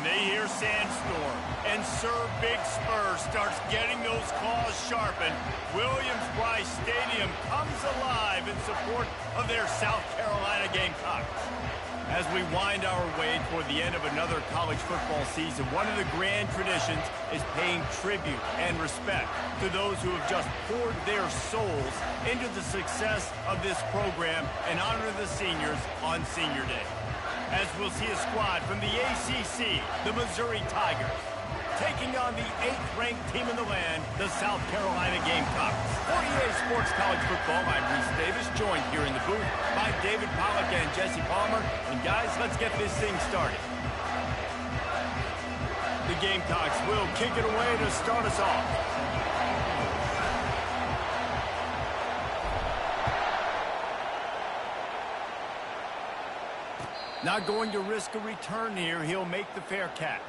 they hear Sandstorm and Sir Big Spur starts getting those claws sharpened, Williams-Brice Stadium comes alive in support of their South Carolina Gamecocks. As we wind our way toward the end of another college football season, one of the grand traditions is paying tribute and respect to those who have just poured their souls into the success of this program and honor the seniors on Senior Day. As we'll see a squad from the ACC, the Missouri Tigers, taking on the 8th-ranked team in the land, the South Carolina Gamecocks. For EA Sports College Football, I'm Reese Davis, joined here in the booth by David Pollack and Jesse Palmer. And guys, let's get this thing started. The Gamecocks will kick it away to start us off. Not going to risk a return here. He'll make the fair catch.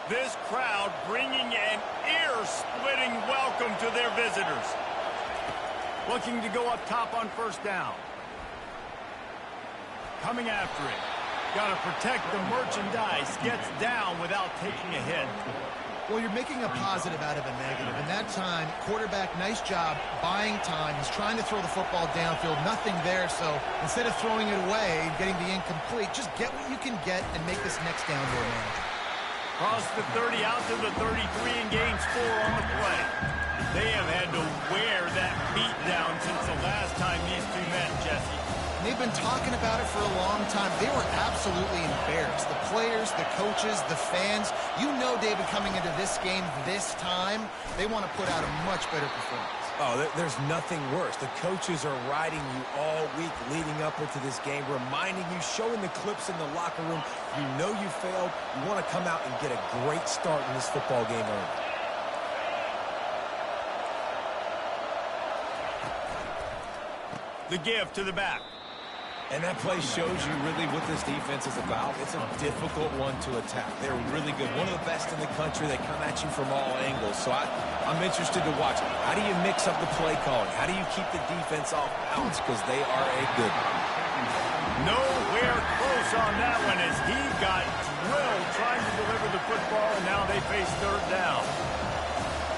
This crowd bringing an ear-splitting welcome to their visitors. Looking to go up top on first down. Coming after it. Got to protect the merchandise. Gets down without taking a hit. Well, you're making a positive out of a negative. And that time, quarterback, nice job buying time. He's trying to throw the football downfield. Nothing there. So instead of throwing it away and getting the incomplete, just get what you can get and make this next down more manageable. Cross the 30 out to the 33 and gains 4 on the play. They have had to wear that beat down since the last time these two met, Jesse. They've been talking about it for a long time. They were absolutely embarrassed. The players, the coaches, the fans. You know, David, coming into this game this time, they want to put out a much better performance. Oh, there's nothing worse. The coaches are riding you all week leading up into this game, reminding you, showing the clips in the locker room. You know you failed. You want to come out and get a great start in this football game early. The give to the back. And that play shows you really what this defense is about. It's a difficult one to attack. They're really good. One of the best in the country. They come at you from all angles. So I'm interested to watch. How do you mix up the play calling? How do you keep the defense off balance? Because they are a good one. Nowhere close on that one as he got drilled trying to deliver the football, and now they face third down.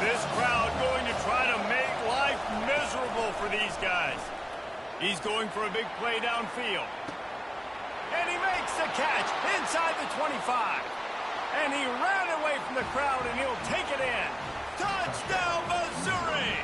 This crowd going to try to make life miserable for these guys. He's going for a big play downfield. And he makes the catch inside the 25. And he ran away from the crowd, and he'll take it in. Touchdown, Missouri!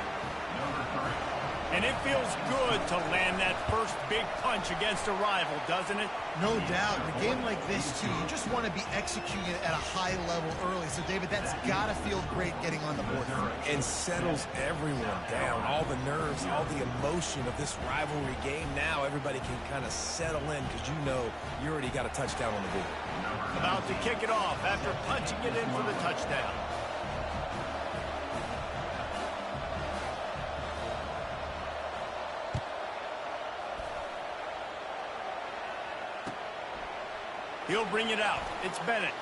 And it feels good to land that first big punch against a rival, doesn't it? No doubt. In a game like this, too, you just want to be executing at a high level early. So, David, that's got to feel great getting on the board first. And settles everyone down. All the nerves, all the emotion of this rivalry game. Now everybody can kind of settle in because you know you already got a touchdown on the board. About to kick it off after punching it in for the touchdown. He'll bring it out. It's Bennett.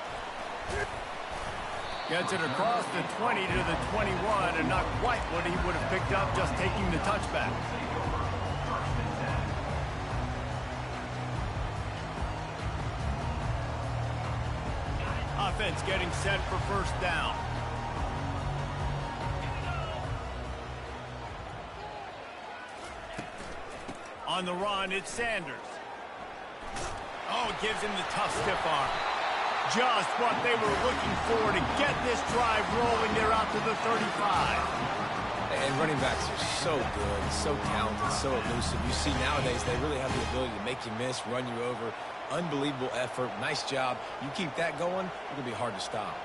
Gets it across the 20 to the 21, and not quite what he would have picked up just taking the touchback. Offense getting set for first down. On the run, it's Sanders. Oh, it gives him the tough stiff arm. Just what they were looking for to get this drive rolling. They're out to the 35. And running backs are so good, so talented, so elusive. You see nowadays they really have the ability to make you miss, run you over. Unbelievable effort. Nice job. You keep that going, it's going to be hard to stop.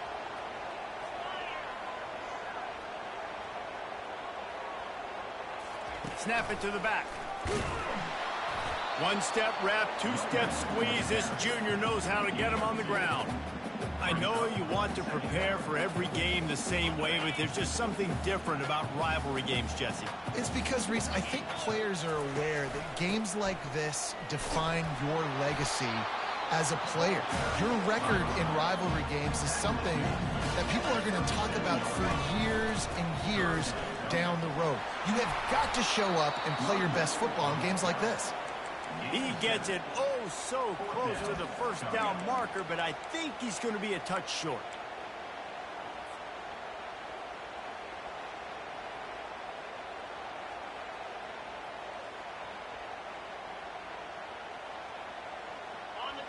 Snap it to the back. One-step wrap, two-step squeeze. This junior knows how to get him on the ground. I know you want to prepare for every game the same way, but there's just something different about rivalry games, Jesse. It's because, Reese, I think players are aware that games like this define your legacy as a player. Your record in rivalry games is something that people are going to talk about for years and years down the road. You have got to show up and play your best football in games like this. He gets it oh so close to the first down marker, but I think he's going to be a touch short.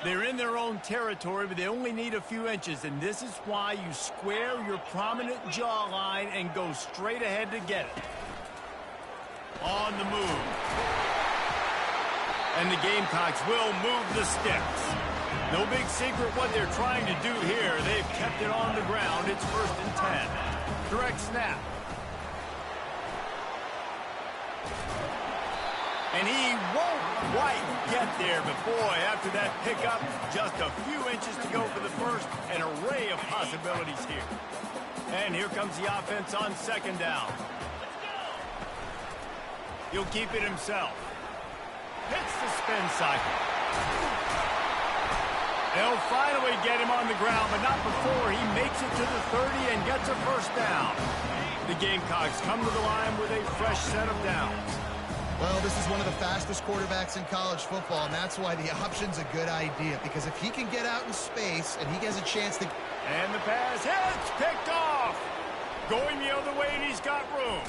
They're in their own territory, but they only need a few inches, and this is why you square your prominent jawline and go straight ahead to get it. On the move. And the Gamecocks will move the sticks. No big secret what they're trying to do here. They've kept it on the ground. It's 1st and 10. Direct snap. And he won't quite get there, but boy, after that pickup, just a few inches to go for the first. An array of possibilities here. And here comes the offense on 2nd down. He'll keep it himself. Hits the spin cycle. They'll finally get him on the ground, but not before he makes it to the 30 and gets a 1st down. The Gamecocks come to the line with a fresh set of downs. Well, this is one of the fastest quarterbacks in college football, and that's why the option's a good idea, because if he can get out in space and he has a chance to... And the pass hits, picked off. Going the other way, and he's got room.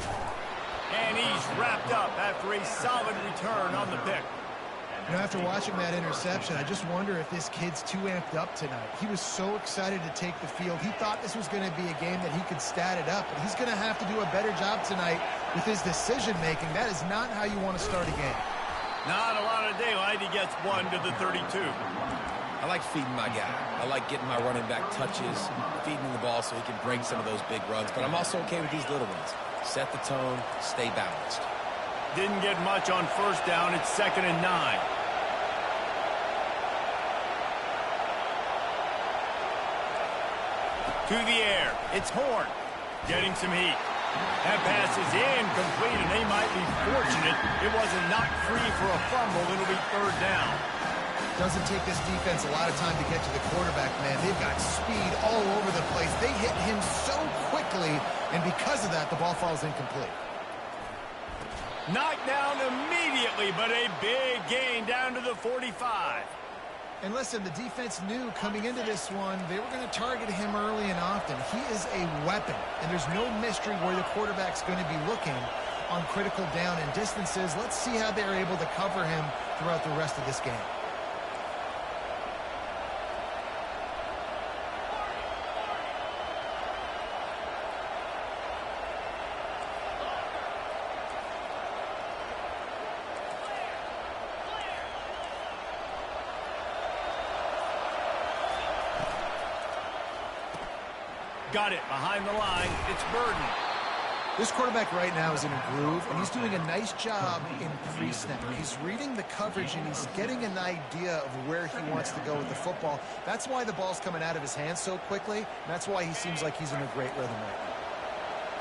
And he's wrapped up after a solid return on the pick. You know, after watching that interception, I just wonder if this kid's too amped up tonight. He was so excited to take the field. He thought this was going to be a game that he could stat it up, but he's going to have to do a better job tonight with his decision-making. That is not how you want to start a game. Not a lot of daylight. He gets 1 to the 32. I like feeding my guy. I like getting my running back touches, feeding him the ball so he can break some of those big runs, but I'm also okay with these little ones. Set the tone, stay balanced. Didn't get much on 1st down. It's 2nd and 9. To the air. It's Horn. Getting some heat. That pass is incomplete, and they might be fortunate it wasn't knocked free for a fumble. It'll be 3rd down. Doesn't take this defense a lot of time to get to the quarterback, man. They've got speed all over the place. They hit him so quickly, and because of that, the ball falls incomplete. Knocked down immediately, but a big gain down to the 45. And listen, the defense knew coming into this one, they were going to target him early and often. He is a weapon, and there's no mystery where the quarterback's going to be looking on critical down and distances. Let's see how they're able to cover him throughout the rest of this game. Got it behind the line. It's Burden. This quarterback right now is in a groove, and he's doing a nice job in pre-snap. He's reading the coverage, and he's getting an idea of where he wants to go with the football. That's why the ball's coming out of his hands so quickly, and that's why he seems like he's in a great rhythm right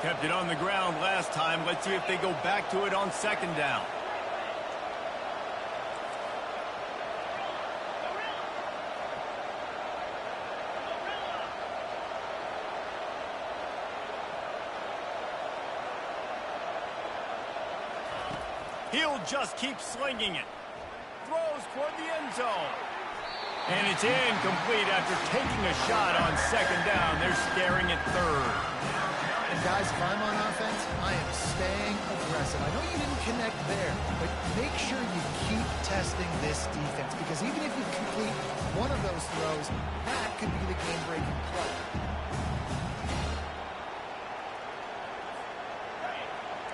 now. Kept it on the ground last time. Let's see if they go back to it on 2nd down. He'll just keep slinging it. Throws toward the end zone. And it's incomplete after taking a shot on 2nd down. They're staring at 3rd. And guys, if I'm on offense, I am staying aggressive. I know you didn't connect there, but make sure you keep testing this defense, because even if you complete one of those throws, that could be the game-breaking play.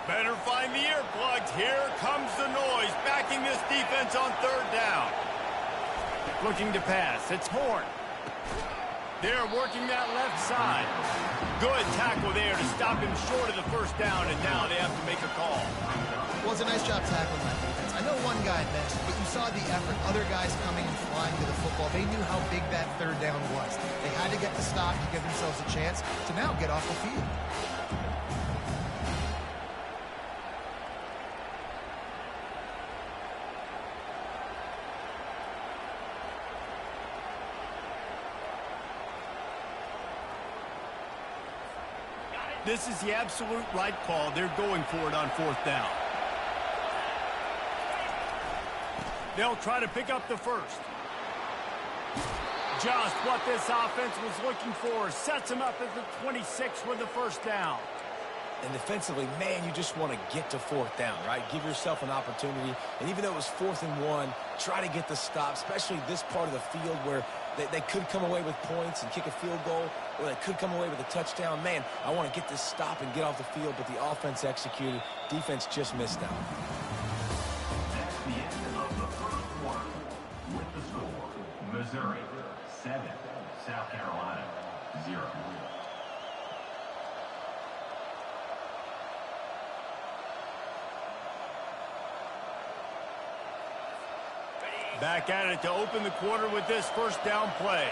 Better find the earplugs. Here comes the noise, backing this defense on 3rd down. Looking to pass. It's Horn. They're working that left side. Good tackle there to stop him short of the 1st down, and now they have to make a call. Well, it's a nice job tackling that defense. I know one guy missed, but you saw the effort. Other guys coming and flying to the football. They knew how big that 3rd down was. They had to get the stop to give themselves a chance to now get off the field. This is the absolute right call. They're going for it on 4th down. They'll try to pick up the first. Just what this offense was looking for. Sets them up at the 26 with the first down. And defensively, man, you just want to get to 4th down, right? Give yourself an opportunity. And even though it was 4th and 1, try to get the stop, especially this part of the field where they could come away with points and kick a field goal, or they could come away with a touchdown. Man, I want to get this stop and get off the field, but the offense executed. Defense just missed out. That's the end of the first quarter with the score. Missouri 7, South Carolina 0. Back at it to open the quarter with this first down play.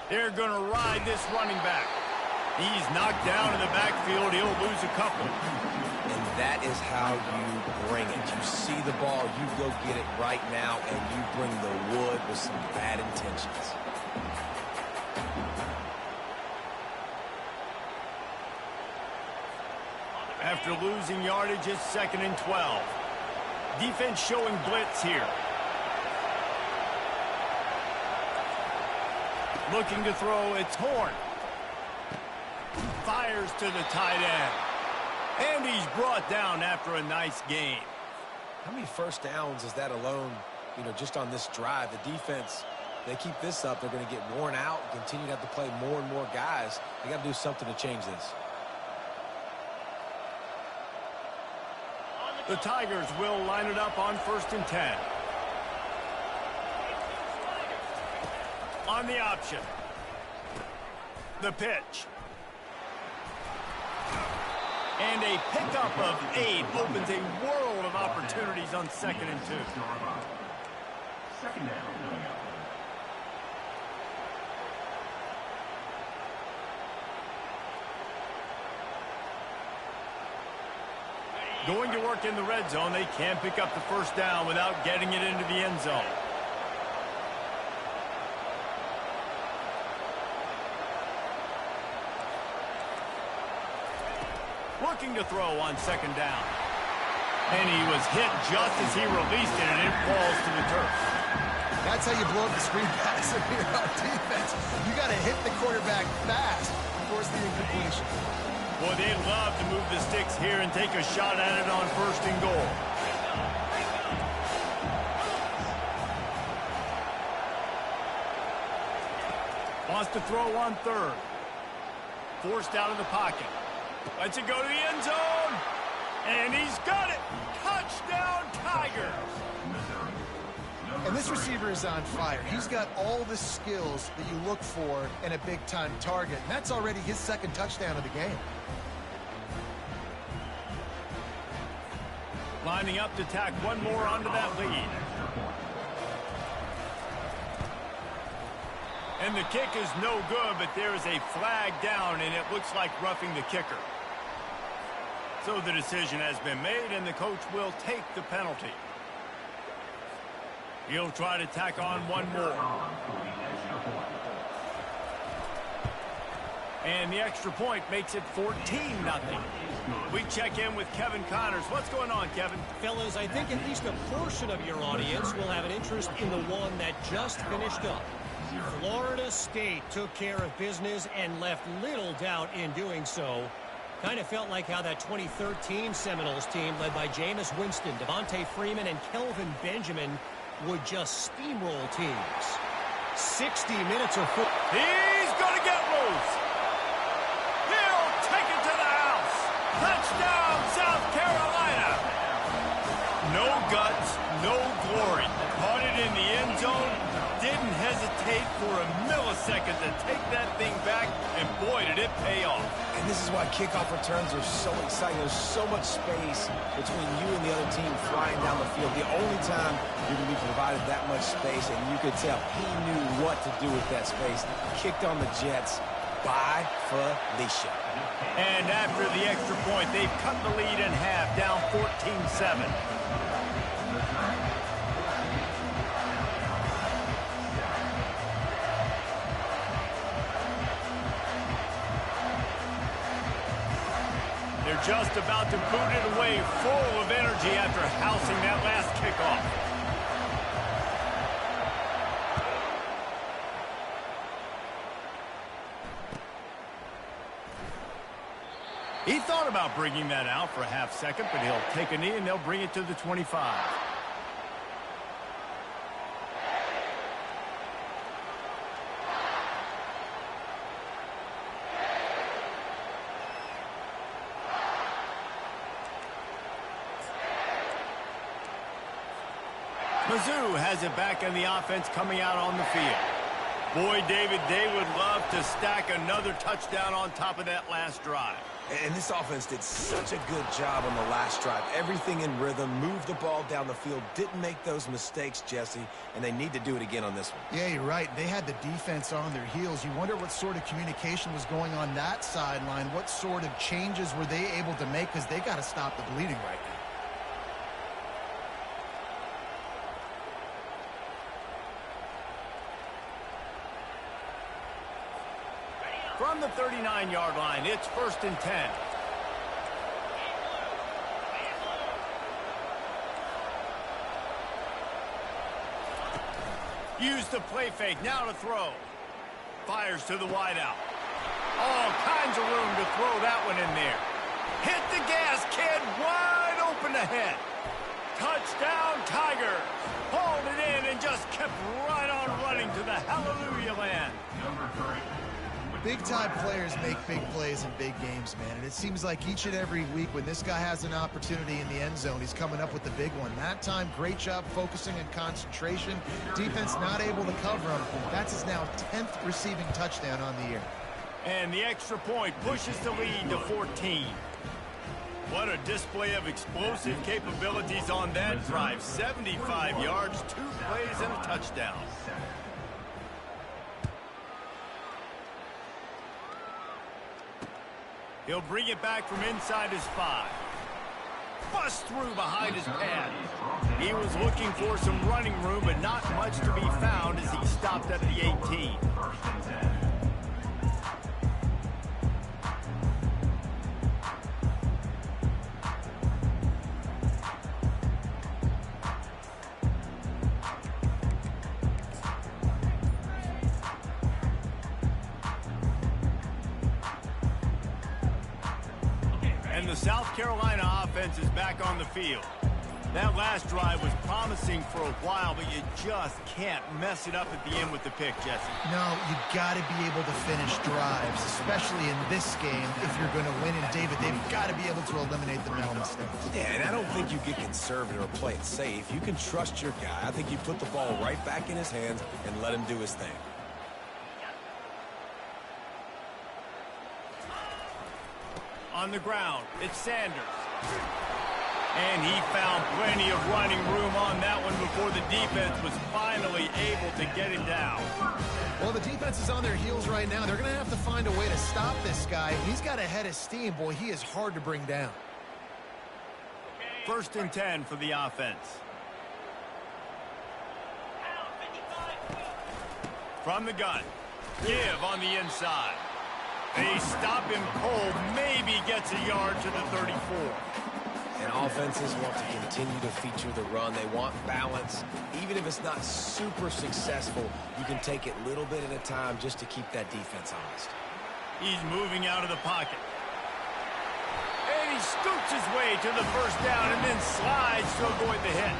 They're going to ride this running back. He's knocked down in the backfield. He'll lose a couple. And that is how you bring it. You see the ball, you go get it right now, and you bring the wood with some bad intentions. After losing yardage, it's 2nd and 12. Defense showing blitz here. Looking to throw, it's Horn. Fires to the tight end. And he's brought down after a nice gain. How many first downs is that alone, just on this drive? The defense, they keep this up, they're going to get worn out, continue to have to play more and more guys. They got to do something to change this. The Tigers will line it up on 1st and 10. On the option. The pitch. And a pickup of 8 opens a world of opportunities on 2nd and 2. 2nd down coming up. Going to work in the red zone. They can't pick up the first down without getting it into the end zone. Looking to throw on 2nd down. And he was hit just as he released it, and it falls to the turf. That's how you blow up the screen pass if you're on defense. You got to hit the quarterback fast to force the incompletion. Boy, they'd love to move the sticks here and take a shot at it on 1st and goal. Wants to throw on 3rd. Forced out of the pocket. Lets it go to the end zone. And he's got it. Touchdown, Tigers. And this receiver is on fire. He's got all the skills that you look for in a big-time target. And that's already his 2nd touchdown of the game. Lining up to tack one more onto that lead. And the kick is no good, but there is a flag down, and it looks like roughing the kicker. So the decision has been made, and the coach will take the penalty. He'll try to tack on one more. And the extra point makes it 14-0. We check in with Kevin Connors. What's going on, Kevin? Fellas, I think at least a portion of your audience will have an interest in the one that just finished up. Florida State took care of business and left little doubt in doing so. Kind of felt like how that 2013 Seminoles team led by Jameis Winston, Devontae Freeman, and Kelvin Benjamin would just steamroll teams. 60 minutes of football. He's going to get loose. He'll take it to the house. Touchdown, South Carolina. No guts, no glory. Caught it in the end zone. Didn't hesitate for a millisecond to take that thing back, and boy, did it pay off. And this is why kickoff returns are so exciting. There's so much space between you and the other team flying down the field. The only time you're going to be provided that much space, and you could tell he knew what to do with that space. Kicked on the Jets by Felicia. And after the extra point, they've cut the lead in half, down 14-7. They're just about to boot it away, full of energy after housing that last kickoff. He thought about bringing that out for a half second, but he'll take a knee and they'll bring it to the 25. Mizzou has it back in the offense coming out on the field. Boy, David, they would love to stack another touchdown on top of that last drive. And this offense did such a good job on the last drive. Everything in rhythm, moved the ball down the field, didn't make those mistakes, Jesse, and they need to do it again on this one. Yeah, you're right. They had the defense on their heels. You wonder what sort of communication was going on that sideline. What sort of changes were they able to make, because they got to stop the bleeding right now. From the 39-yard line, it's 1st and 10. Use the play fake, now to throw. Fires to the wideout. All kinds of room to throw that one in there. Hit the gas, kid, wide open ahead. Touchdown, Tigers. Hauled it in and just kept right on running to the hallelujah land. Number 3. Big-time players make big plays in big games, man. And it seems like each and every week when this guy has an opportunity in the end zone, he's coming up with the big one. That time, great job focusing and concentration. Defense not able to cover him. That's his now 10th receiving touchdown on the year. And the extra point pushes the lead to 14. What a display of explosive capabilities on that drive. 75 yards, 2 plays, and a touchdown. He'll bring it back from inside his 5. Bust through behind his pad. He was looking for some running room, but not much to be found as he stopped at the 18. 1st and 10. And the South Carolina offense is back on the field. That last drive was promising for a while, but you just can't mess it up at the end with the pick, Jesse. No, you got to be able to finish drives, especially in this game if you're going to win. And David, they've got to be able to eliminate the mental mistakes. Yeah, and I don't think you get conservative or play it safe. You can trust your guy. I think you put the ball right back in his hands and let him do his thing. On the ground, it's Sanders. And he found plenty of running room on that one before the defense was finally able to get him down. Well, the defense is on their heels right now. They're going to have to find a way to stop this guy. He's got a head of steam. Boy, he is hard to bring down. 1st and 10 for the offense. From the gun. Give on the inside. They stop him cold. Maybe gets a yard to the 34. And offenses want to continue to feature the run. They want balance. Even if it's not super successful, you can take it little bit at a time just to keep that defense honest. He's moving out of the pocket. And he scoots his way to the 1st down and then slides to avoid the hit.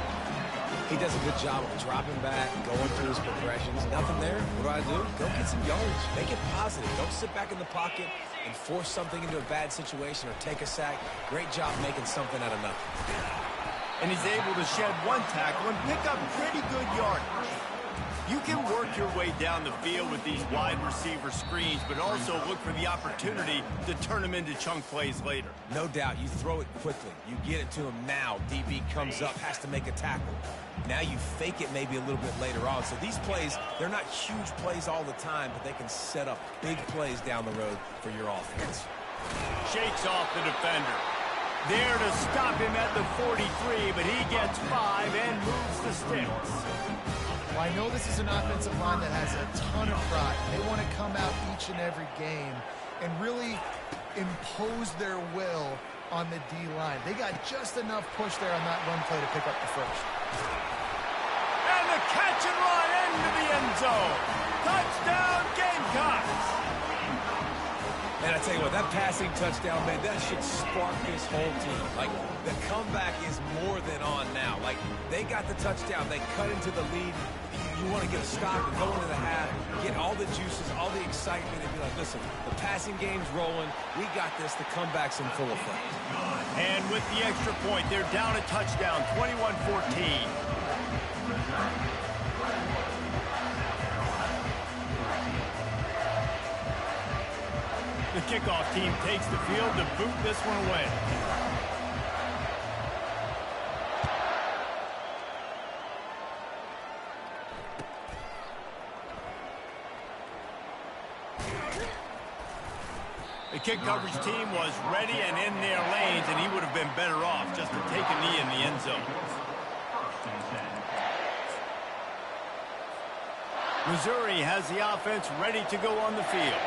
He does a good job of dropping back, going through his progressions. Nothing there. What do? Go get some yards. Make it positive. Don't sit back in the pocket and force something into a bad situation or take a sack. Great job making something out of nothing. And he's able to shed 1 tackle and pick up pretty good yardage. You can work your way down the field with these wide receiver screens, but also look for the opportunity to turn them into chunk plays later. No doubt, you throw it quickly. You get it to him now. DB comes up, has to make a tackle. Now you fake it maybe a little bit later on. So these plays, they're not huge plays all the time, but they can set up big plays down the road for your offense. Shakes off the defender. There to stop him at the 43, but he gets 5 and moves the sticks. Well, I know this is an offensive line that has a ton of pride. They want to come out each and every game and really impose their will on the D-line. They got just enough push there on that run play to pick up the first. And the catch and run into the end zone. Touchdown, Gamecocks. And I tell you what, that passing touchdown, man, that should spark this whole team. Like, the comeback is more than on now. Like, they got the touchdown. They cut into the lead. You want to get a stop and go into the half, get all the juices, all the excitement, and be like, listen, the passing game's rolling. We got this. The comeback's in full effect. And with the extra point, they're down a touchdown, 21-14. The kickoff team takes the field to boot this one away. The kick coverage team was ready and in their lanes, and he would have been better off just to take a knee in the end zone. Missouri has the offense ready to go on the field.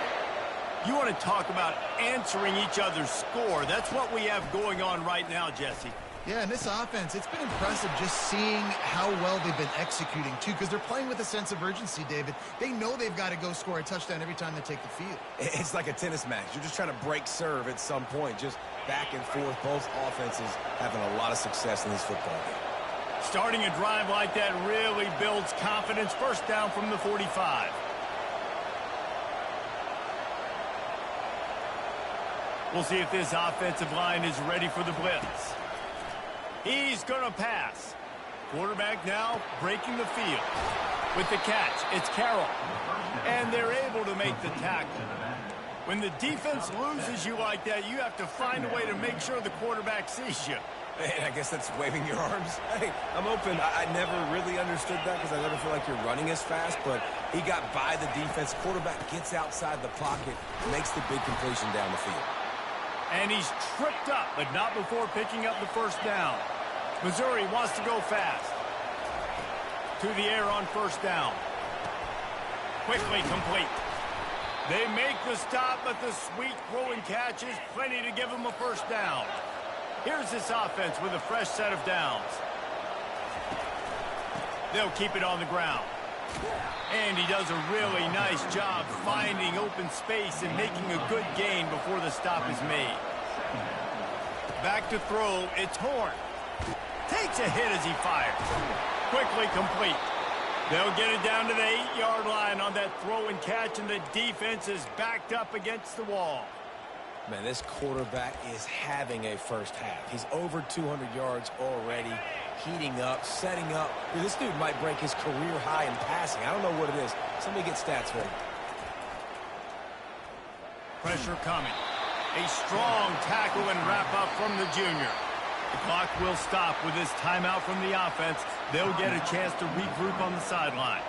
You want to talk about answering each other's score. That's what we have going on right now, Jesse. Yeah, and this offense, it's been impressive just seeing how well they've been executing, too, because they're playing with a sense of urgency, David. They know they've got to go score a touchdown every time they take the field. It's like a tennis match. You're just trying to break serve at some point, just back and forth. Both offenses having a lot of success in this football game. Starting a drive like that really builds confidence. First down from the 45. We'll see if this offensive line is ready for the blitz. He's going to pass. Quarterback now breaking the field. With the catch, it's Carroll. And they're able to make the tackle. When the defense loses you like that, you have to find a way to make sure the quarterback sees you. Man, I guess that's waving your arms. Hey, I'm open. I never really understood that because I never feel like you're running as fast, but he got by the defense. Quarterback gets outside the pocket, makes the big completion down the field. And he's tripped up, but not before picking up the first down. Missouri wants to go fast. To the air on first down. Quickly complete. They make the stop, but the sweet throwing catch is plenty to give them a first down. Here's this offense with a fresh set of downs. They'll keep it on the ground. And he does a really nice job finding open space and making a good gain before the stop is made. Back to throw, it's Horn. Takes a hit as he fires. Quickly complete. They'll get it down to the 8-yard line on that throw and catch, and the defense is backed up against the wall. Man, this quarterback is having a first half. He's over 200 yards already, heating up, setting up. This dude might break his career high in passing. I don't know what it is. Somebody get stats for him. Pressure coming. A strong tackle and wrap up from the junior. The clock will stop with this timeout from the offense. They'll get a chance to regroup on the sideline.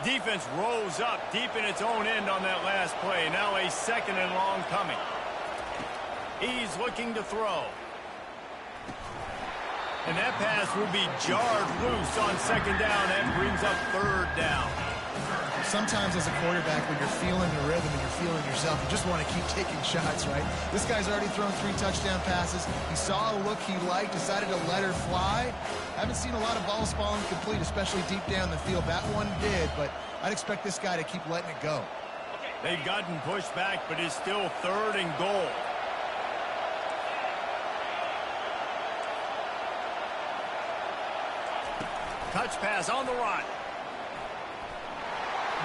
Defense rose up deep in its own end on that last play. Now a second and long coming. He's looking to throw. And that pass will be jarred loose on second down. That brings up third down. Sometimes as a quarterback, when you're feeling the rhythm and you're feeling yourself, you just want to keep taking shots, right? This guy's already thrown 3 touchdown passes. He saw a look he liked, decided to let her fly. Haven't seen a lot of balls falling complete, especially deep down the field. That one did, but I'd expect this guy to keep letting it go. They've gotten pushed back, but it's still third and goal. Touch pass on the run.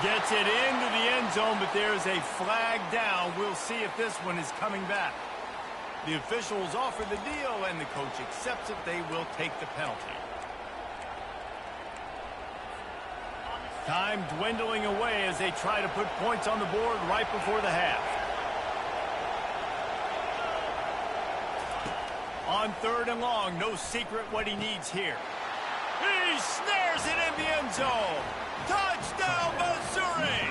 Gets it into the end zone, but there's a flag down. We'll see if this one is coming back. The officials offer the deal, and the coach accepts it. They will take the penalty. Time dwindling away as they try to put points on the board right before the half. On third and long, no secret what he needs here. He snares it in the end zone. Touchdown, Missouri!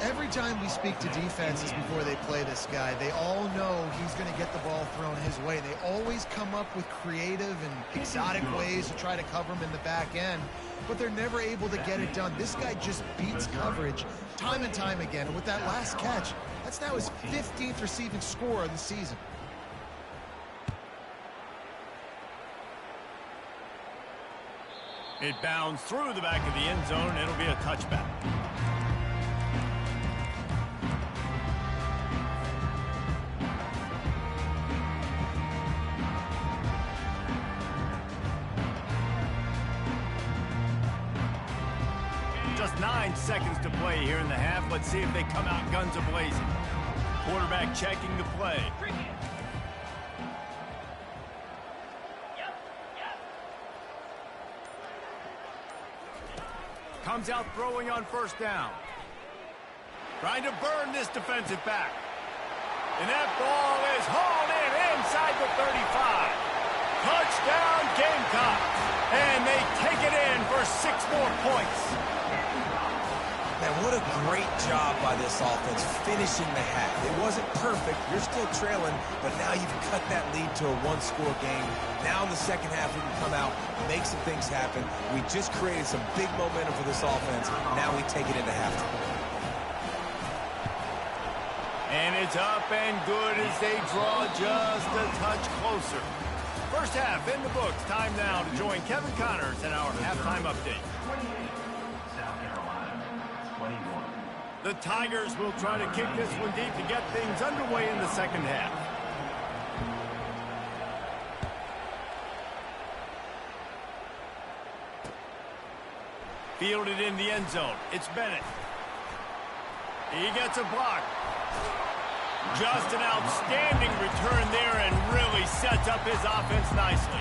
Every time we speak to defenses before they play this guy, they all know he's going to get the ball thrown his way. They always come up with creative and exotic ways to try to cover him in the back end, but they're never able to get it done. This guy just beats coverage time and time again. And with that last catch, that's now his 15th receiving score of the season. It bounds through the back of the end zone. It'll be a touchback. Just 9 seconds to play here in the half. Let's see if they come out guns a-blazing. Quarterback checking the play. Comes out throwing on first down. Trying to burn this defensive back. And that ball is hauled in inside the 35. Touchdown Gamecocks. And they take it in for 6 more points. Man, what a great job by this offense finishing the half. It wasn't perfect. You're still trailing, but now you've cut that lead to a 1-score game. Now in the second half, we can come out, make some things happen. We just created some big momentum for this offense. Now we take it into halftime. And it's up and good as they draw just a touch closer. First half in the books. Time now to join Kevin Connors in our halftime update. The Tigers will try to kick this one deep to get things underway in the second half. Fielded in the end zone. It's Bennett. He gets a block. Just an outstanding return there and really sets up his offense nicely.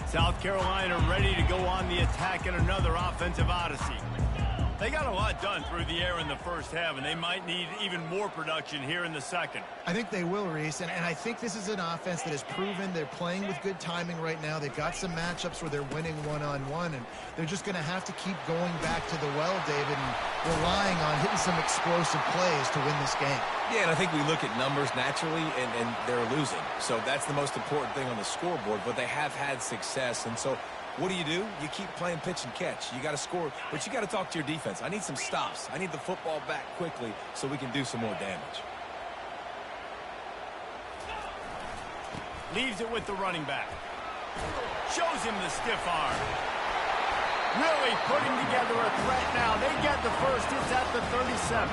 South Carolina ready to go on the attack in another offensive odyssey. They got a lot done through the air in the first half, and they might need even more production here in the second. I think they will, Reese, and I think this is an offense that has proven they're playing with good timing right now. They've got some matchups where they're winning one-on-one, and they're just going to have to keep going back to the well, David, and relying on hitting some explosive plays to win this game. Yeah, and I think we look at numbers naturally, and they're losing. So that's the most important thing on the scoreboard, but they have had success, and so what do? You keep playing pitch and catch. You got to score, but you got to talk to your defense. I need some stops. I need the football back quickly so we can do some more damage. Leaves it with the running back. Shows him the stiff arm. Really putting together a threat now. They get the first. It's at the 37.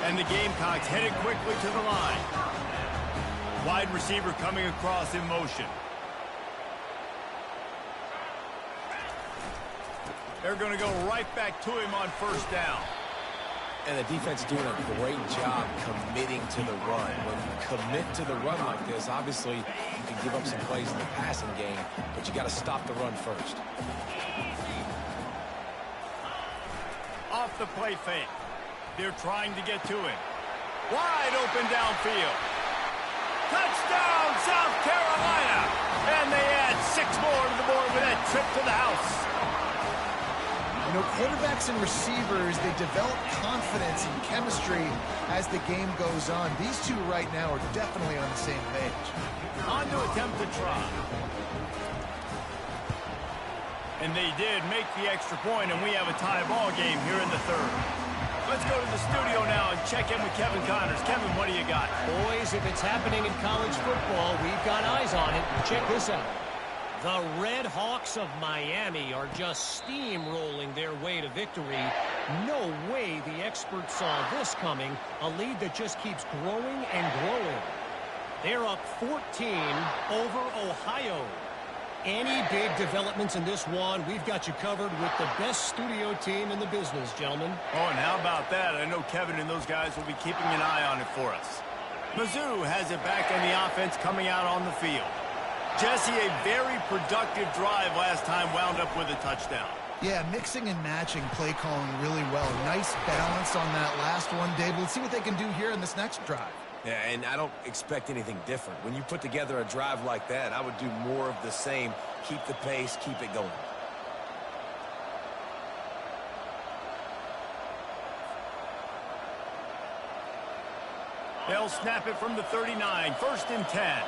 And the Gamecocks headed quickly to the line. Wide receiver coming across in motion. They're going to go right back to him on first down. And the defense doing a great job committing to the run. When you commit to the run like this, obviously you can give up some plays in the passing game, but you got to stop the run first. Off the play fake. They're trying to get to him. Wide open downfield. Touchdown, South Carolina! And they add 6 more to the board with that trip to the house. You know, quarterbacks and receivers, they develop confidence and chemistry as the game goes on. These two right now are definitely on the same page. On to attempt to try. And they did make the extra point, and we have a tie ball game here in the third. Let's go to the studio now and check in with Kevin Connors. Kevin, what do you got? Boys, if it's happening in college football, we've got eyes on it. Check this out. The Red Hawks of Miami are just steamrolling their way to victory. No way the experts saw this coming. A lead that just keeps growing and growing. They're up 14 over Ohio. Any big developments in this one, we've got you covered with the best studio team in the business, gentlemen. Oh, and how about that? I know Kevin and those guys will be keeping an eye on it for us. Mizzou has it back in the offense coming out on the field. Jesse, a very productive drive last time wound up with a touchdown. Yeah, mixing and matching play calling really well. Nice balance on that last one, Dave. Let's see what they can do here in this next drive. Yeah, and I don't expect anything different. When you put together a drive like that, I would do more of the same. Keep the pace, keep it going. They'll snap it from the 39, 1st and 10.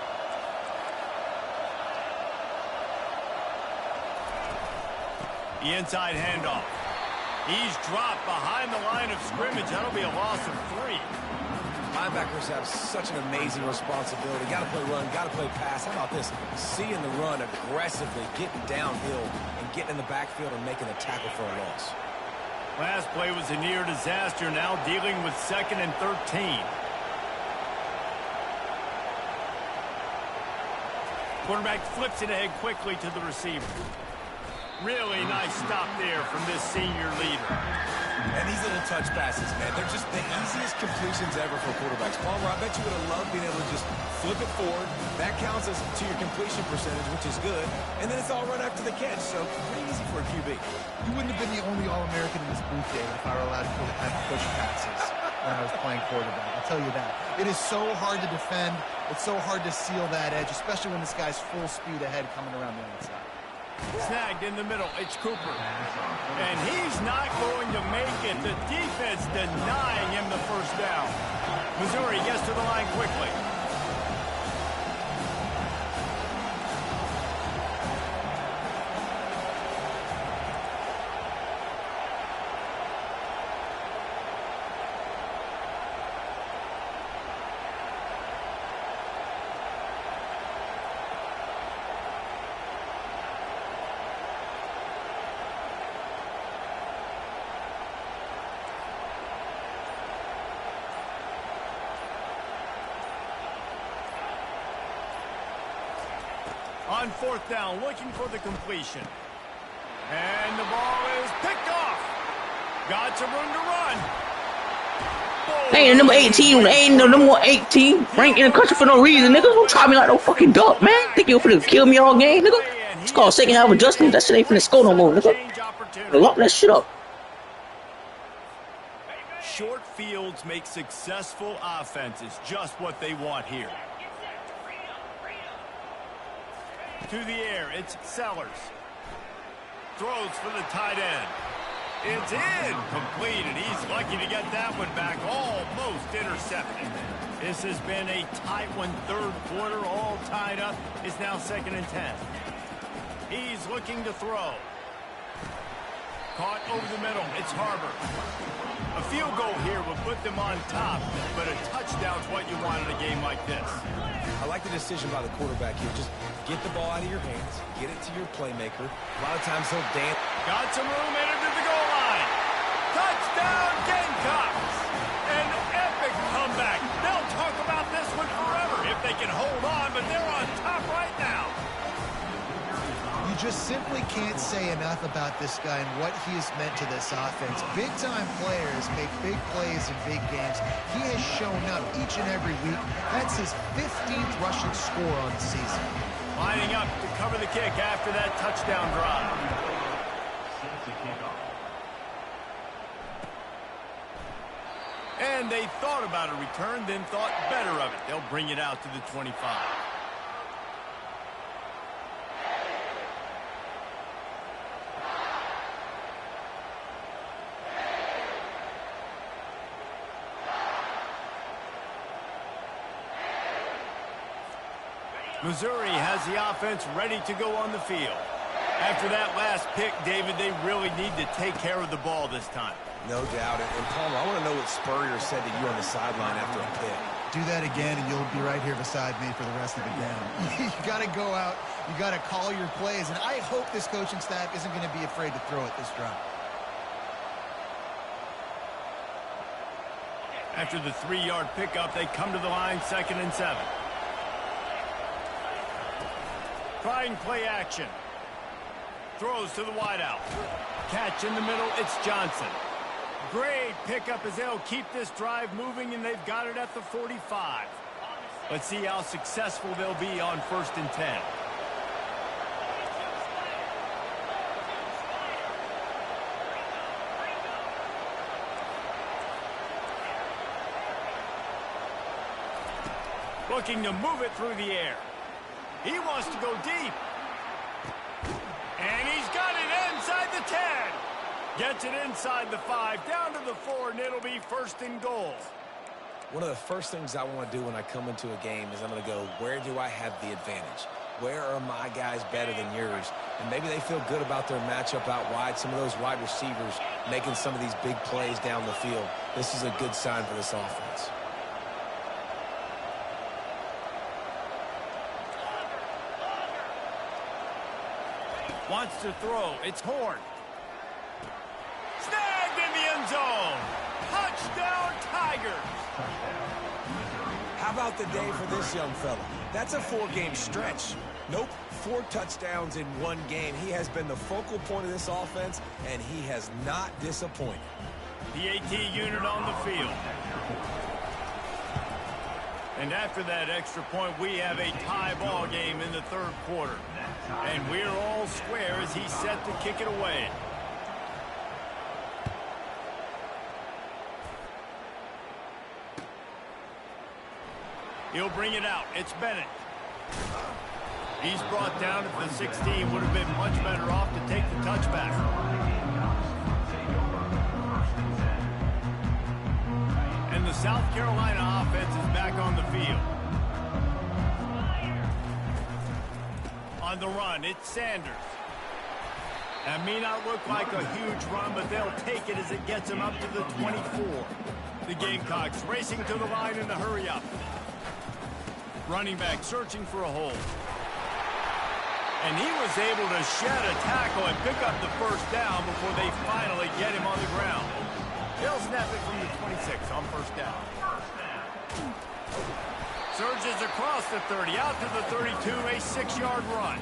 The inside handoff. He's dropped behind the line of scrimmage. That'll be a loss of 3. Linebackers have such an amazing responsibility. Got to play run, got to play pass. How about this? Seeing the run aggressively, getting downhill, and getting in the backfield and making a tackle for a loss. Last play was a near disaster. Now dealing with 2nd and 13. Quarterback flips it ahead quickly to the receiver. Really nice stop there from this senior leader. And these little touch passes, man, they're just the easiest completions ever for quarterbacks. Palmer, I bet you would have loved being able to just flip it forward. That counts as to your completion percentage, which is good. And then it's all right after the catch, so pretty easy for a QB. You wouldn't have been the only All-American in this booth, David, if I were allowed to have push passes when I was playing quarterback. I'll tell you that. It is so hard to defend. It's so hard to seal that edge, especially when this guy's full speed ahead coming around the outside. Snagged in the middle. It's Cooper. And he's not going to make it. The defense denying him the first down. Missouri gets to the line quickly. On 4th down, looking for the completion. And the ball is picked off. Got some room to run. Ain't number 18, ain't no number 18 ranked in the country for no reason, nigga. Don't try me like no fucking duck, man. Think you finna kill me all game, nigga? It's called second half adjustment. That shit ain't finna score no more, nigga. Lock that shit up. Short fields make successful offenses. Just what they want here. To the air, it's Sellers. Throws for the tight end. It's in. Complete, and he's lucky to get that one back. Almost intercepted. This has been a tight one. 3rd quarter, all tied up. It's now 2nd and 10. He's looking to throw. Caught over the middle. It's Harbor. A field goal here will put them on top, but a touchdown's what you want in a game like this. I like the decision by the quarterback here. Just get the ball out of your hands, get it to your playmaker. A lot of times he'll dance. Got some room in it to the goal line. Touchdown, Gamecocks! An epic comeback. They'll talk about this one forever if they can hold on, but they're on top right now. You just simply can't say enough about this guy and what he has meant to this offense. Big-time players make big plays in big games. He has shown up each and every week. That's his 15th rushing score on the season. Lining up to cover the kick after that touchdown drive. And they thought about a return, then thought better of it. They'll bring it out to the 25. Missouri has the offense ready to go on the field. After that last pick, David, they really need to take care of the ball this time. No doubt. And Palmer, I want to know what Spurrier said to you on the sideline after a pick. Do that again, and you'll be right here beside me for the rest of the game. You got to go out. You got to call your plays. And I hope this coaching staff isn't going to be afraid to throw it this drive. After the 3-yard pickup, they come to the line, 2nd and 7. Trying play action. Throws to the wideout. Catch in the middle, it's Johnson. Great pickup as they'll keep this drive moving, and they've got it at the 45. Let's see how successful they'll be on 1st and 10. Looking to move it through the air. He wants to go deep. And he's got it inside the 10. Gets it inside the 5, down to the 4, and it'll be first and goal. One of the first things I want to do when I come into a game is I'm going to go, where do I have the advantage? Where are my guys better than yours? And maybe they feel good about their matchup out wide. Some of those wide receivers making some of these big plays down the field. This is a good sign for this offense. Wants to throw. It's Horn. Snagged in the end zone. Touchdown, Tigers. How about the day for this young fella? That's a 4-game stretch. Nope, 4 touchdowns in 1 game. He has been the focal point of this offense, and he has not disappointed. The AT unit on the field. And after that extra point, we have a tie ball game in the 3rd quarter. And we're all square as he's set to kick it away. He'll bring it out. It's Bennett. He's brought down at the 16. Would have been much better off to take the touchback. And the South Carolina offense is back on the field. On the run, it's Sanders. That may not look like a huge run, but they'll take it as it gets them up to the 24. The Gamecocks racing to the line in the hurry up. Running back searching for a hole. And he was able to shed a tackle and pick up the first down before they finally get him on the ground. They'll snap it from the 26 on first down. Surges across the 30, out to the 32, a 6-yard run.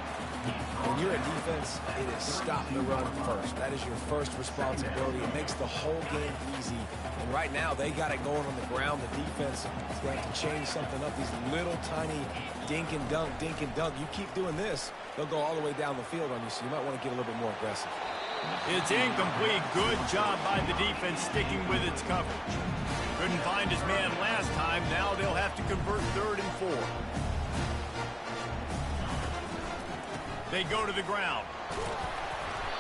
When you're a defense, it is stop the run first. That is your first responsibility. It makes the whole game easy. And right now, they got it going on the ground. The defense is going to have to change something up. These little tiny dink and dunk, dink and dunk. You keep doing this, they'll go all the way down the field on you, so you might want to get a little bit more aggressive. It's incomplete. Good job by the defense sticking with its coverage. Couldn't find his man last time. Now they'll have to convert 3rd and 4. They go to the ground.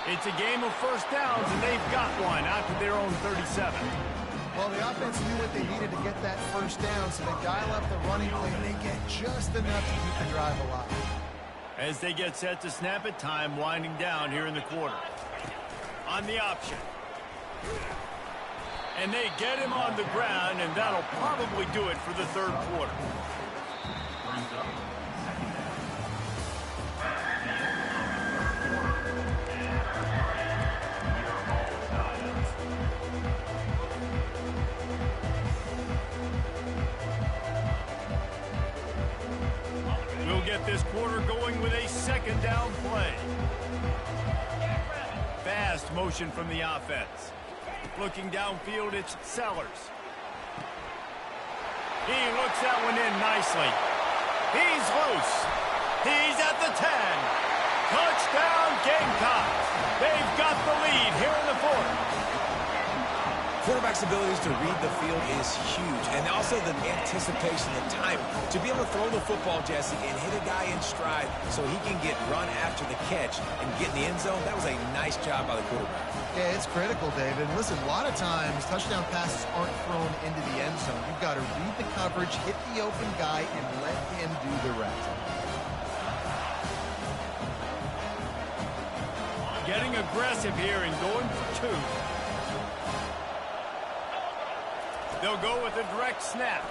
It's a game of first downs, and they've got one out to their own 37. Well, the offense knew what they needed to get that first down, so they dial up the running play, and they get just enough to keep the drive alive. As they get set to snap it, time winding down here in the quarter. On the option. And they get him on the ground, and that'll probably do it for the 3rd quarter. We'll get this quarter going with a 2nd down play. Fast motion from the offense. Looking downfield, it's Sellers. He looks that one in nicely. He's loose. He's at the 10. Touchdown, Gamecocks. They've got the lead here in the 4th. Quarterback's abilities to read the field is huge, and also the anticipation, the time to be able to throw the football, Jesse, and hit a guy in stride so he can get run after the catch and get in the end zone. That was a nice job by the quarterback. Yeah, it's critical, David. Listen, a lot of times touchdown passes aren't thrown into the end zone. You've got to read the coverage, hit the open guy, and let him do the rest. Getting aggressive here and going for 2. They'll go with a direct snap.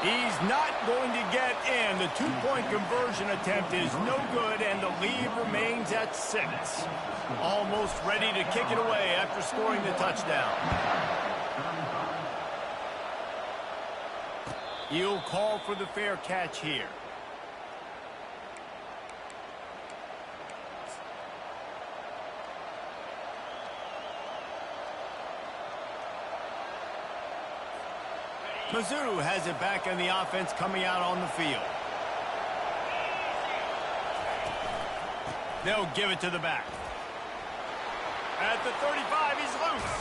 He's not going to get in. The 2-point conversion attempt is no good, and the lead remains at 6. Almost ready to kick it away after scoring the touchdown. He'll call for the fair catch here. Mizzou has it back on the offense coming out on the field. They'll give it to the back. At the 35, he's loose.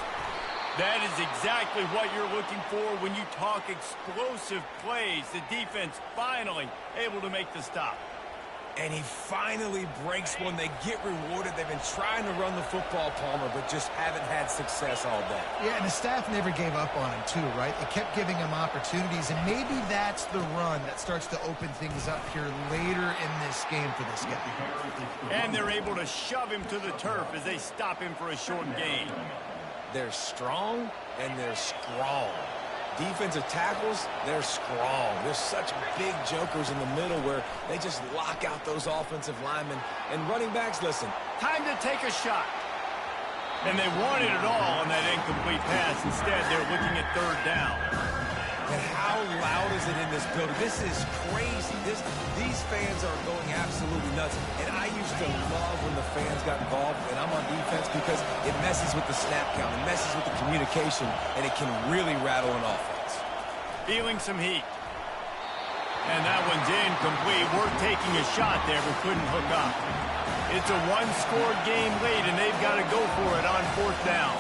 That is exactly what you're looking for when you talk explosive plays. The defense finally able to make the stop. And he finally breaks one. They get rewarded. They've been trying to run the football, Palmer, but just haven't had success all day. Yeah, and the staff never gave up on him, too, right? They kept giving him opportunities, and maybe that's the run that starts to open things up here later in this game for this guy. And they're able to shove him to the turf as they stop him for a short gain. They're strong, and they're strong. Defensive tackles, they're strong. They're such big jokers in the middle where they just lock out those offensive linemen. And running backs, listen. Time to take a shot. And they wanted it all on that incomplete pass. Instead, they're looking at third down. And how loud is it in this building? This is crazy. These fans are going absolutely nuts. And I used to love when the fans got involved, and I'm on defense, because it messes with the snap count. It messes with the communication, and it can really rattle an offense. Feeling some heat. And that one's incomplete. We're taking a shot there, but couldn't hook up. It's a one-score game late, and they've got to go for it on fourth down.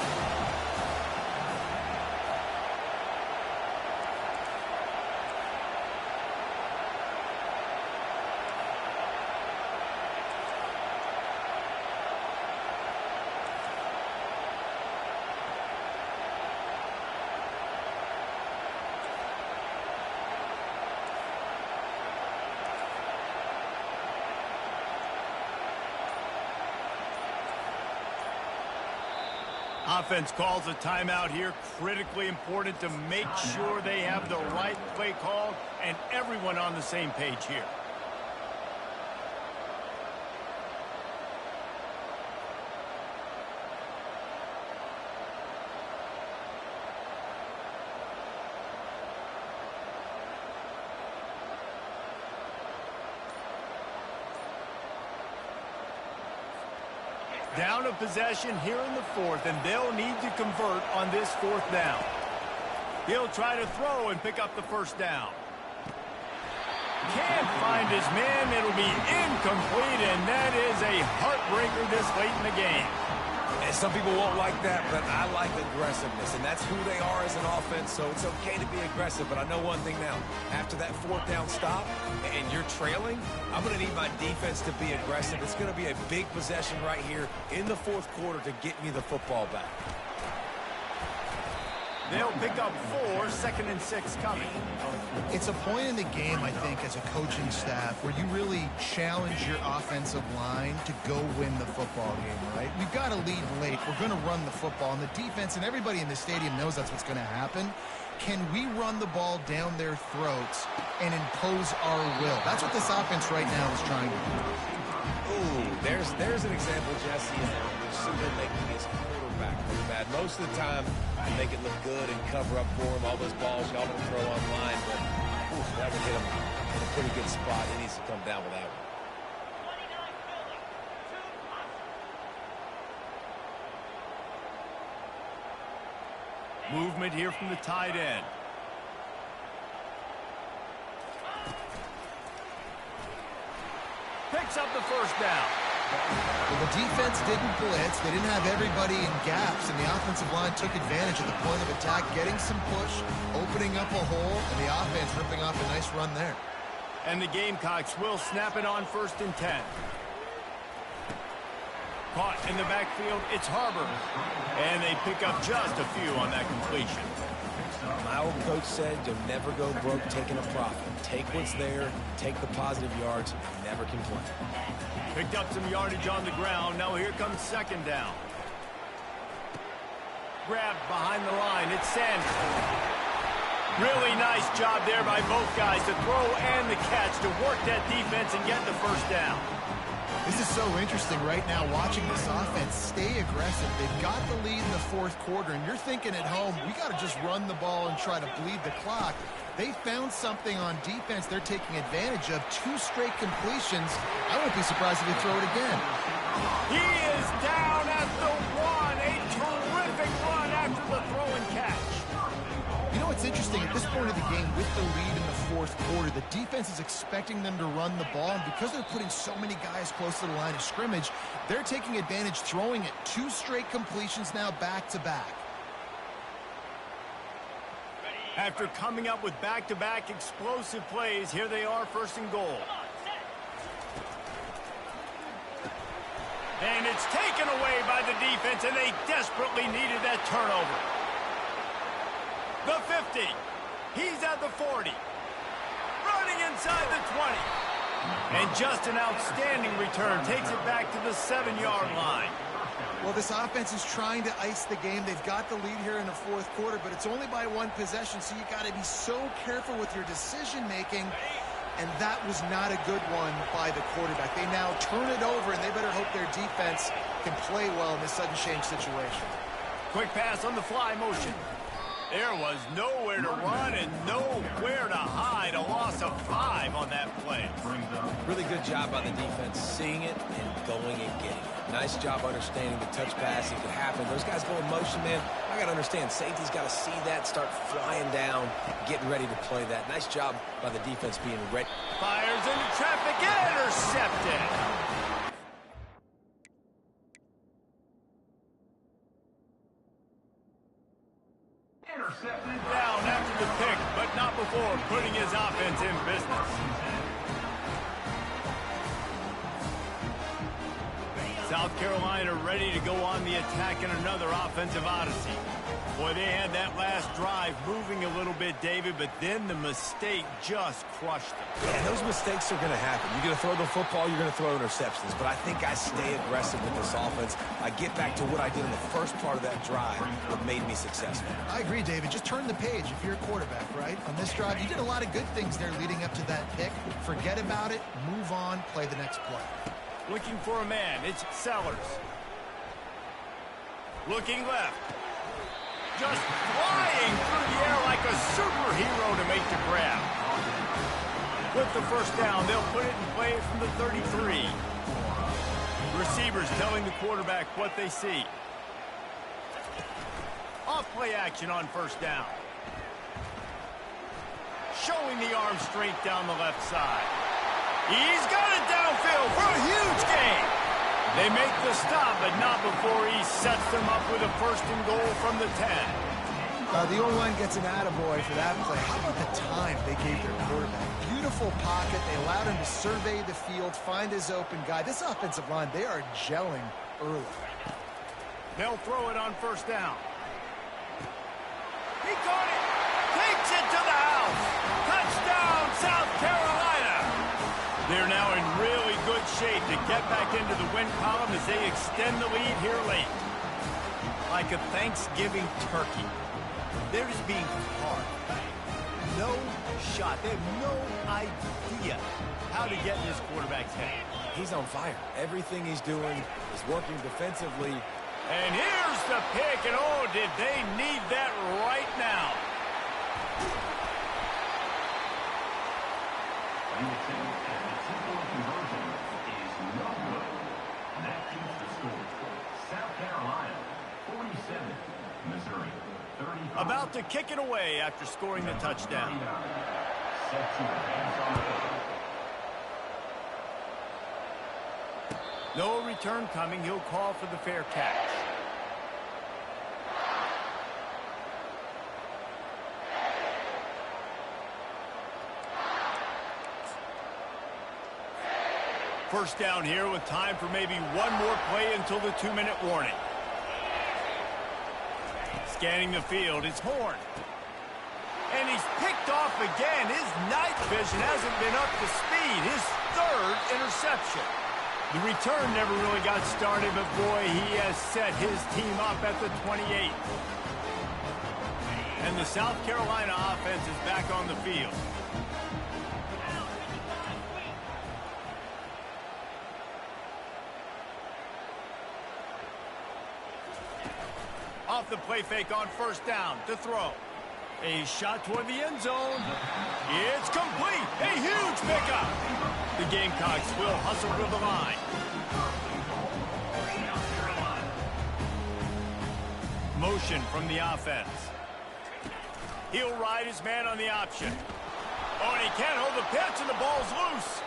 Offense calls a timeout here. Critically important to make sure they have the right play called and everyone on the same page here. Down a possession here in the fourth, and they'll need to convert on this fourth down. He'll try to throw and pick up the first down. Can't find his man. It'll be incomplete, and that is a heartbreaker this late in the game. And some people won't like that, but I like aggressiveness, and that's who they are as an offense, so it's okay to be aggressive. But I know one thing now. After that fourth down stop and you're trailing, I'm going to need my defense to be aggressive. It's going to be a big possession right here in the fourth quarter to get me the football back. They'll pick up 4, 2nd and 6 coming. It's a point in the game, I think, as a coaching staff where you really challenge your offensive line to go win the football game, right? We've got to lead late. We're going to run the football, and the defense and everybody in the stadium knows that's what's going to happen. Can we run the ball down their throats and impose our will? That's what this offense right now is trying to do. Ooh, there's an example, Jesse, which simply making his quarterback look bad. Most of the time, you make it look good and cover up for him. All those balls y'all don't throw online, but oof, that would hit him in a pretty good spot. He needs to come down with that one. Movement here from the tight end. Picks up the first down. Well, the defense didn't blitz. They didn't have everybody in gaps, and the offensive line took advantage of the point of attack, getting some push, opening up a hole, and the offense ripping off a nice run there. And the Gamecocks will snap it on 1st and 10. Caught in the backfield, it's Harbor. And they pick up just a few on that completion. My old coach said you'll never go broke taking a profit. Take what's there, take the positive yards, and never complain. Picked up some yardage on the ground. Now here comes 2nd down. Grabbed behind the line. It's Sanders. Really nice job there by both guys to throw and the catch to work that defense and get the first down. This is so interesting right now, watching this offense stay aggressive. They've got the lead in the fourth quarter, and you're thinking at home, we got to just run the ball and try to bleed the clock. They found something on defense they're taking advantage of. 2 straight completions. I won't be surprised if they throw it again. He is down at the 1. A terrific run after the throw and catch. You know what's interesting? At this point of the game, with the lead in the fourth quarter, the defense is expecting them to run the ball, and because they're putting so many guys close to the line of scrimmage, they're taking advantage, throwing it. 2 straight completions now back-to-back. After coming up with back-to-back explosive plays, here they are, first and goal. And it's taken away by the defense, and they desperately needed that turnover. The 50. He's at the 40. Running inside the 20. And just an outstanding return. Takes it back to the 7-yard line. Well, this offense is trying to ice the game. They've got the lead here in the fourth quarter, but it's only by one possession, so you got to be so careful with your decision-making. And that was not a good one by the quarterback. They now turn it over, and they better hope their defense can play well in this sudden change situation. Quick pass on the fly motion. There was nowhere to run and nowhere to hide. A loss of 5 on that play. Really good job by the defense, seeing it and going and getting it. Nice job understanding the touch passing could happen. Those guys go in motion, man. I got to understand, safety's got to see that, start flying down, getting ready to play that. Nice job by the defense being ready. Fires into traffic, intercepted. Down after the pick, but not before putting his offense in business. South Carolina ready to go on the attack in another offensive odyssey. Boy, they had that last drive moving a little bit, David, but then the mistake just crushed them. Yeah, those mistakes are going to happen. You're going to throw the football, you're going to throw interceptions. But I think I stay aggressive with this offense. I get back to what I did in the first part of that drive that made me successful. I agree, David. Just turn the page if you're a quarterback, right? On this drive, you did a lot of good things there leading up to that pick. Forget about it, move on, play the next play. Looking for a man, it's Sellers. Looking left. Just flying through the air like a superhero to make the grab. With the first down, they'll put it in play from the 33. Receivers telling the quarterback what they see. Off play action on first down. Showing the arm strength down the left side. He's got it downfield for a huge gain. They make the stop, but not before he sets them up with a first and goal from the 10. The O-line gets an attaboy for that play. How about the time they gave their quarterback? Beautiful pocket. They allowed him to survey the field, find his open guy. This offensive line, they are gelling early. They'll throw it on first down. He caught it. Takes it to the house. Touchdown, South Carolina. They're now in really good shape to get back into the win column as they extend the lead here late. Like a Thanksgiving turkey. They're just being hard. No shot. They have no idea how to get in this quarterback's head. He's on fire. Everything he's doing is working defensively. And here's the pick, and oh, did they need that right now. Conversion is no good. That keeps the score. South Carolina, 47. Missouri, 35. About to kick it away after scoring the touchdown. Set to advance on the field. No return coming. He'll call for the fair catch. First down here with time for maybe one more play until the 2-minute warning. Scanning the field, it's Horn. And he's picked off again. His night vision hasn't been up to speed. His third interception. The return never really got started, but boy, he has set his team up at the 28. And the South Carolina offense is back on the field. Off the play fake on first down to throw. A shot toward the end zone. It's complete. A huge pickup. The Gamecocks will hustle to the line. Motion from the offense. He'll ride his man on the option. Oh, and he can't hold the pitch, and the ball's loose.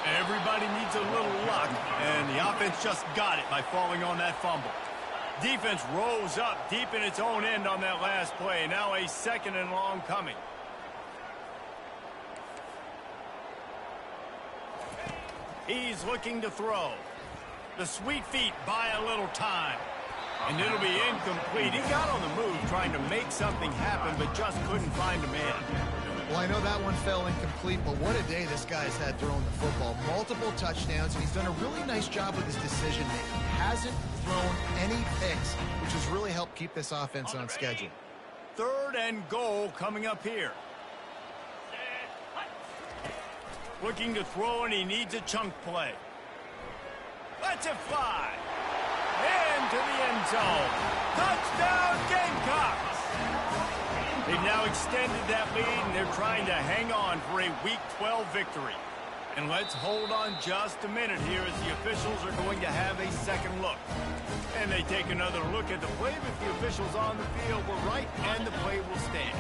Everybody needs a little luck, and the offense just got it by falling on that fumble. Defense rose up deep in its own end on that last play. Now a 2nd and long coming. He's looking to throw. The sweet feet buy a little time. And it'll be incomplete. He got on the move trying to make something happen, but just couldn't find a man. Well, I know that one fell incomplete, but what a day this guy's had throwing the football. Multiple touchdowns, and he's done a really nice job with his decision-making. Hasn't thrown any picks, which has really helped keep this offense on schedule. 3rd and goal coming up here. Looking to throw, and he needs a chunk play. Lets it fly. Into the end zone. Touchdown, Gamecocks! They've now extended that lead, and they're trying to hang on for a Week 12 victory. And let's hold on just a minute here as the officials are going to have a second look. And they take another look at the play, but the officials on the field were right, and the play will stand.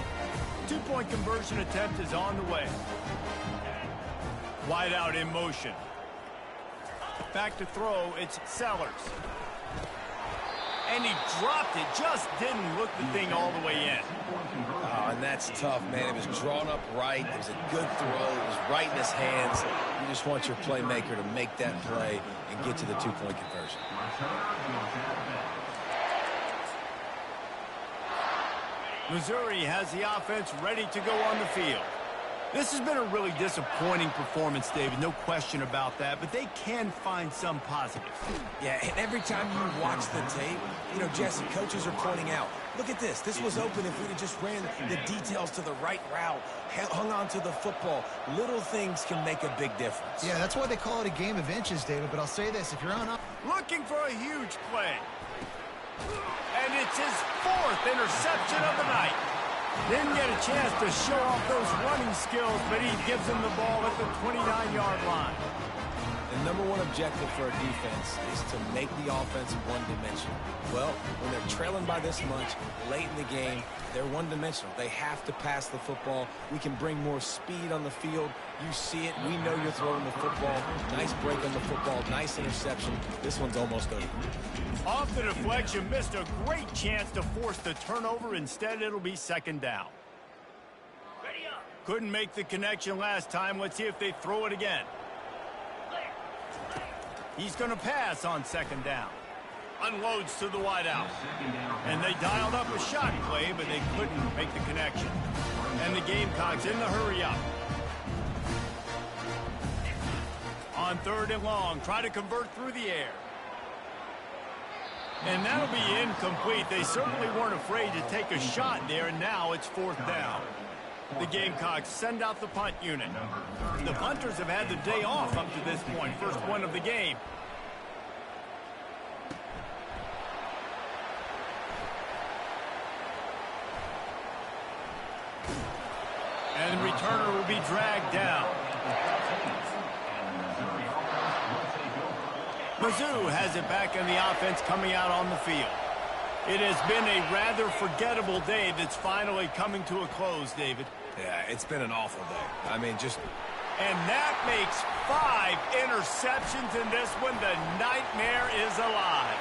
2-point conversion attempt is on the way. Wide out in motion. Back to throw, it's Sellers. And he dropped it, just didn't look the thing all the way in. Oh, and that's tough, man. It was drawn up right. It was a good throw. It was right in his hands. You just want your playmaker to make that play and get to the 2-point conversion. Missouri has the offense ready to go on the field. This has been a really disappointing performance, David, no question about that, but they can find some positives. Yeah, and every time you watch the tape, you know, Jesse, coaches are pointing out, look at this. This was open if we'd have just ran the details to the right route, hung on to the football. Little things can make a big difference. Yeah, that's why they call it a game of inches, David, but I'll say this. If you're on up... Looking for a huge play. And it's his 4th interception of the night. Didn't get a chance to show off those running skills, but he gives him the ball at the 29-yard line. The number one objective for a defense is to make the offense one-dimensional. Well, when they're trailing by this much, late in the game, they're one-dimensional. They have to pass the football. We can bring more speed on the field. You see it. We know you're throwing the football. Nice break on the football. Nice interception. This one's almost over. Off the deflection, missed a great chance to force the turnover. Instead, it'll be 2nd down. Couldn't make the connection last time. Let's see if they throw it again. He's going to pass on 2nd down. Unloads to the wideout. And they dialed up a shot play, but they couldn't make the connection. And the Gamecocks in the hurry up. On 3rd and long, try to convert through the air. And that'll be incomplete. They certainly weren't afraid to take a shot there, and now it's 4th down. The Gamecocks send out the punt unit. The punters have had the day off up to this point. First one of the game. And the returner will be dragged down. Mizzou has it back in the offense coming out on the field. It has been a rather forgettable day that's finally coming to a close, David. Yeah, it's been an awful day. I mean, just... And that makes 5 interceptions in this one. The nightmare is alive.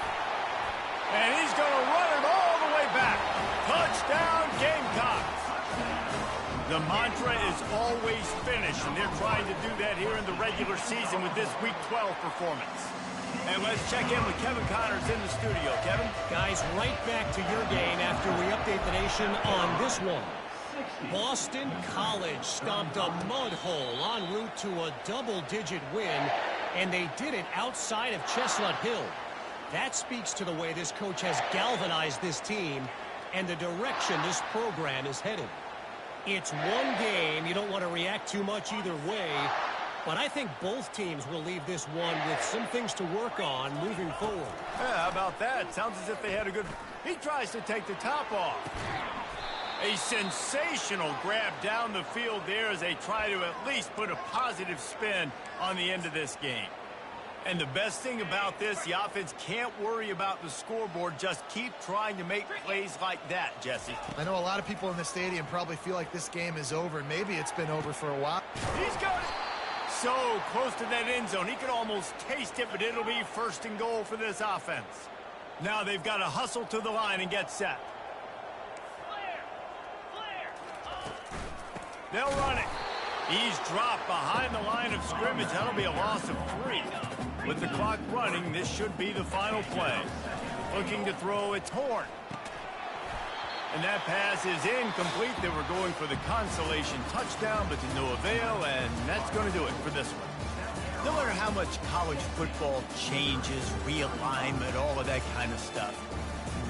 And he's going to run it all the way back. Touchdown, Gamecocks. The mantra is always finish, and they're trying to do that here in the regular season with this Week 12 performance. And let's check in with Kevin Connors in the studio. Kevin? Guys, right back to your game after we update the nation on this one. Boston College stomped a mud hole en route to a double-digit win, and they did it outside of Chestnut Hill. That speaks to the way this coach has galvanized this team and the direction this program is headed. It's one game. You don't want to react too much either way, but I think both teams will leave this one with some things to work on moving forward. Yeah, how about that? Sounds as if they had a good... He tries to take the top off. A sensational grab down the field there as they try to at least put a positive spin on the end of this game. And the best thing about this, the offense can't worry about the scoreboard. Just keep trying to make plays like that, Jesse. I know a lot of people in the stadium probably feel like this game is over, and maybe it's been over for a while. He's got it. So close to that end zone. He could almost taste it, but it'll be 1st and goal for this offense. Now they've got to hustle to the line and get set. They'll run it. He's dropped behind the line of scrimmage. That'll be a loss of 3. With the clock running, this should be the final play. Looking to throw, it's Horn. And that pass is incomplete. They were going for the consolation touchdown, but to no avail, and that's going to do it for this one. No matter how much college football changes, realignment, all of that kind of stuff,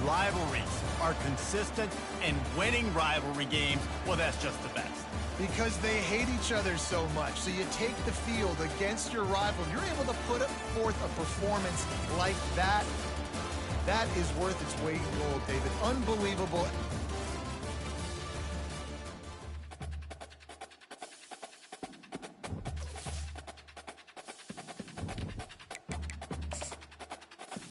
rivalries are consistent, and winning rivalry games, well, that's just the best. Because they hate each other so much. So you take the field against your rival. You're able to put forth a performance like that. That is worth its weight in gold, David. Unbelievable.